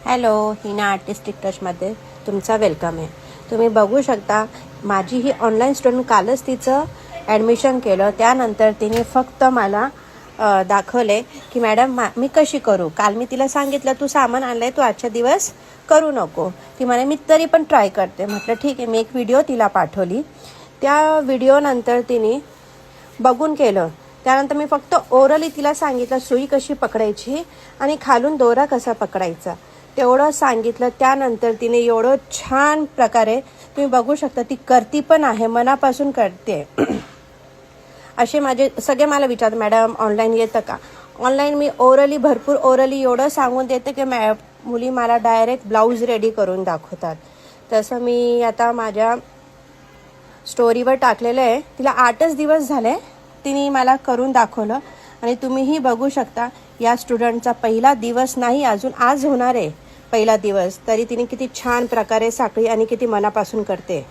Hello, Hina artistic टचमध्ये तुमचा welcome आहे. तुम्ही बघू शकता माझी ही ऑनलाईन स्टुडंट कालच तिचं ॲडमिशन केलं. त्यानंतर तिने फक्त मला दाखवले की मॅडम मी कशी करू. काल मी तिला सांगितलं तू सामान आणलंय, तू आजच्या दिवस करू नको. ती म्हणे मी तरी पण ट्राय करते. म्हटलं ठीक आहे. मी एक व्हिडिओ तिला पाठवली. त्या व्हिडिओनंतर तिने बघून केलं. त्यानंतर मी फक्त ओरली तिला सांगितलं सुई कशी पकडायची आणि खालून दोरा कसा पकडायचा तेवढं सांगितलं. त्यानंतर तिने एवढं छान प्रकारे तुम्ही बघू शकता ती करती पण आहे, मनापासून करते. असे माझे सगळे मला विचारतात मॅडम ऑनलाईन येतं का. ऑनलाईन मी ओरली भरपूर ओरली एवढं सांगून देते की मुली मला डायरेक्ट ब्लाऊज रेडी करून दाखवतात. तसं मी आता माझ्या स्टोरीवर टाकलेलं आहे. तिला 8च दिवस झाले तिने मला करून दाखवलं आणि तुम्हीही बघू शकता. या स्टुडंटचा पहिला दिवस नाही, अजून आज होणार आहे पहिला दिवस, तरी तिने किती छान प्रकारे साखळी आणि किती मनापासून करते.